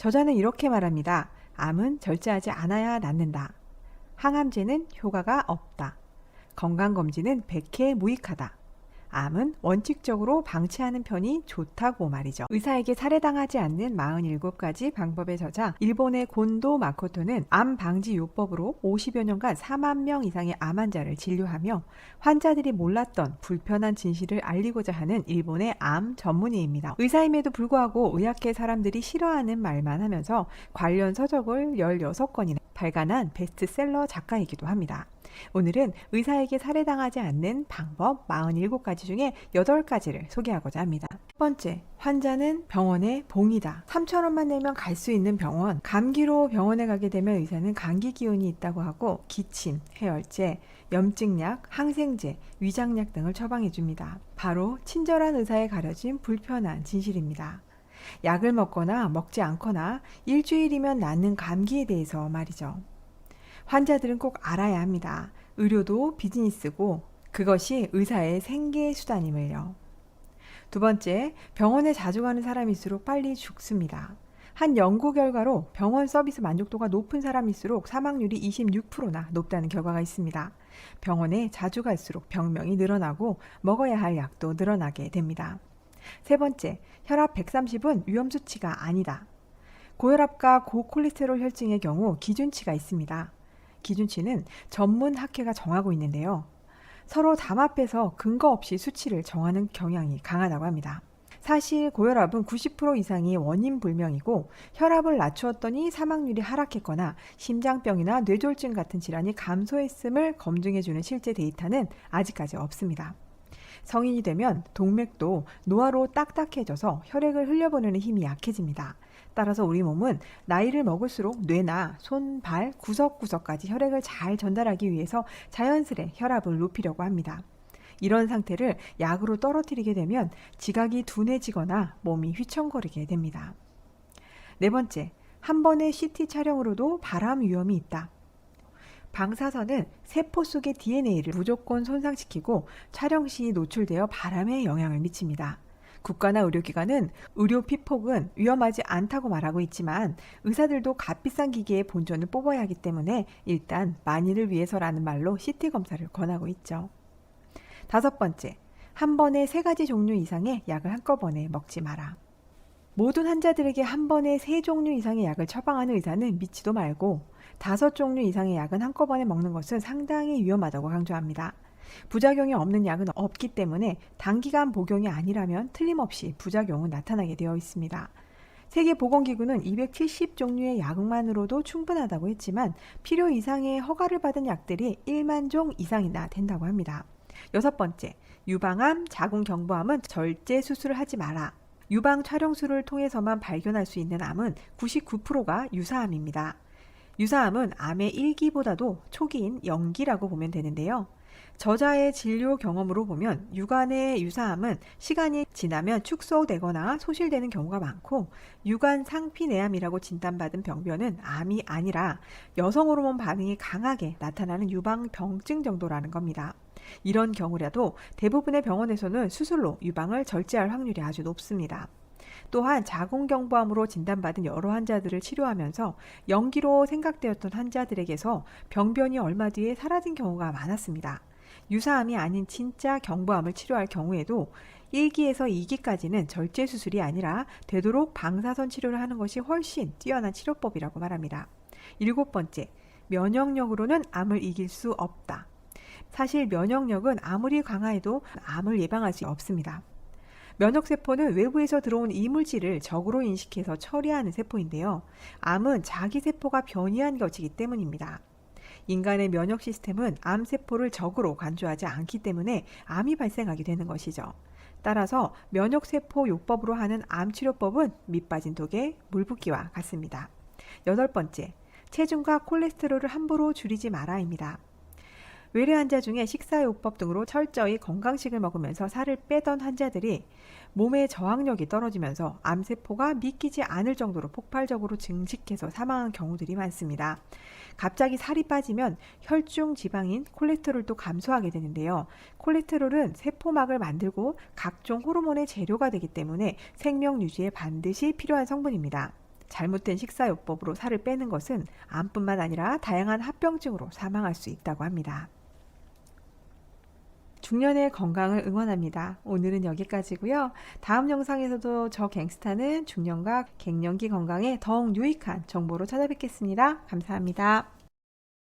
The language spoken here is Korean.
저자는 이렇게 말합니다. 암은 절제하지 않아야 낫는다. 항암제는 효과가 없다. 건강검진은 백해 무익하다. 암은 원칙적으로 방치하는 편이 좋다고 말이죠. 의사에게 살해당하지 않는 47가지 방법의 저자 일본의 곤도 마코토는 암 방지 요법으로 50여 년간 4만 명 이상의 암 환자를 진료하며 환자들이 몰랐던 불편한 진실을 알리고자 하는 일본의 암 전문의입니다. 의사임에도 불구하고 의학계 사람들이 싫어하는 말만 하면서 관련 서적을 16권이나 발간한 베스트셀러 작가이기도 합니다. 오늘은 의사에게 살해당하지 않는 방법 47가지 중에 8가지를 소개하고자 합니다. 첫 번째, 환자는 병원의 봉이다. 3,000원만 내면 갈 수 있는 병원. 감기로 병원에 가게 되면 의사는 감기 기운이 있다고 하고 기침, 해열제, 염증약, 항생제, 위장약 등을 처방해 줍니다. 바로 친절한 의사에 가려진 불편한 진실입니다. 약을 먹거나 먹지 않거나 일주일이면 낫는 감기에 대해서 말이죠. 환자들은 꼭 알아야 합니다. 의료도 비즈니스고 그것이 의사의 생계 수단임을요. 두 번째, 병원에 자주 가는 사람일수록 빨리 죽습니다. 한 연구 결과로 병원 서비스 만족도가 높은 사람일수록 사망률이 26%나 높다는 결과가 있습니다. 병원에 자주 갈수록 병명이 늘어나고 먹어야 할 약도 늘어나게 됩니다. 세 번째, 혈압 130은 위험 수치가 아니다. 고혈압과 고콜레스테롤 혈증의 경우 기준치가 있습니다. 기준치는 전문 학회가 정하고 있는데요. 서로 담합해서 근거 없이 수치를 정하는 경향이 강하다고 합니다. 사실 고혈압은 90% 이상이 원인 불명이고 혈압을 낮추었더니 사망률이 하락했거나 심장병이나 뇌졸중 같은 질환이 감소했음을 검증해주는 실제 데이터는 아직까지 없습니다. 성인이 되면 동맥도 노화로 딱딱해져서 혈액을 흘려보내는 힘이 약해집니다. 따라서 우리 몸은 나이를 먹을수록 뇌나 손, 발, 구석구석까지 혈액을 잘 전달하기 위해서 자연스레 혈압을 높이려고 합니다. 이런 상태를 약으로 떨어뜨리게 되면 지각이 둔해지거나 몸이 휘청거리게 됩니다. 네 번째, 한 번의 CT 촬영으로도 발암 위험이 있다. 방사선은 세포 속의 DNA를 무조건 손상시키고 촬영 시 노출되어 발암에 영향을 미칩니다. 국가나 의료기관은 의료 피폭은 위험하지 않다고 말하고 있지만 의사들도 값비싼 기계의 본전을 뽑아야 하기 때문에 일단 만일을 위해서라는 말로 CT 검사를 권하고 있죠. 다섯 번째, 한 번에 3가지 종류 이상의 약을 한꺼번에 먹지 마라. 모든 환자들에게 한 번에 3종류 이상의 약을 처방하는 의사는 믿지도 말고 5종류 이상의 약은 한꺼번에 먹는 것은 상당히 위험하다고 강조합니다. 부작용이 없는 약은 없기 때문에 단기간 복용이 아니라면 틀림없이 부작용은 나타나게 되어 있습니다. 세계보건기구는 270종류의 약만으로도 충분하다고 했지만 필요 이상의 허가를 받은 약들이 1만 종 이상이나 된다고 합니다. 여섯 번째, 유방암, 자궁경부암은 절제 수술을 하지 마라. 유방 촬영술을 통해서만 발견할 수 있는 암은 99%가 유사암입니다. 유사암은 암의 1기보다도 초기인 0기라고 보면 되는데요. 저자의 진료 경험으로 보면 유관의 유사암은 시간이 지나면 축소되거나 소실되는 경우가 많고 유관 상피내암이라고 진단받은 병변은 암이 아니라 여성 호르몬 반응이 강하게 나타나는 유방병증 정도라는 겁니다. 이런 경우라도 대부분의 병원에서는 수술로 유방을 절제할 확률이 아주 높습니다. 또한 자궁경부암으로 진단받은 여러 환자들을 치료하면서 연기로 생각되었던 환자들에게서 병변이 얼마 뒤에 사라진 경우가 많았습니다. 유사암이 아닌 진짜 경부암을 치료할 경우에도 1기에서 2기까지는 절제 수술이 아니라 되도록 방사선 치료를 하는 것이 훨씬 뛰어난 치료법이라고 말합니다. 일곱 번째, 면역력으로는 암을 이길 수 없다. 사실 면역력은 아무리 강화해도 암을 예방할 수 없습니다. 면역세포는 외부에서 들어온 이물질을 적으로 인식해서 처리하는 세포인데요. 암은 자기 세포가 변이한 것이기 때문입니다. 인간의 면역 시스템은 암세포를 적으로 간주하지 않기 때문에 암이 발생하게 되는 것이죠. 따라서 면역세포 요법으로 하는 암치료법은 밑 빠진 독에 물 붓기와 같습니다. 여덟 번째, 체중과 콜레스테롤을 함부로 줄이지 마라입니다. 외래 환자 중에 식사요법 등으로 철저히 건강식을 먹으면서 살을 빼던 환자들이 몸의 저항력이 떨어지면서 암세포가 믿기지 않을 정도로 폭발적으로 증식해서 사망한 경우들이 많습니다. 갑자기 살이 빠지면 혈중 지방인 콜레스테롤도 감소하게 되는데요. 콜레스테롤은 세포막을 만들고 각종 호르몬의 재료가 되기 때문에 생명 유지에 반드시 필요한 성분입니다. 잘못된 식사요법으로 살을 빼는 것은 암뿐만 아니라 다양한 합병증으로 사망할 수 있다고 합니다. 중년의 건강을 응원합니다. 오늘은 여기까지고요. 다음 영상에서도 저 갱스타는 중년과 갱년기 건강에 더욱 유익한 정보로 찾아뵙겠습니다. 감사합니다.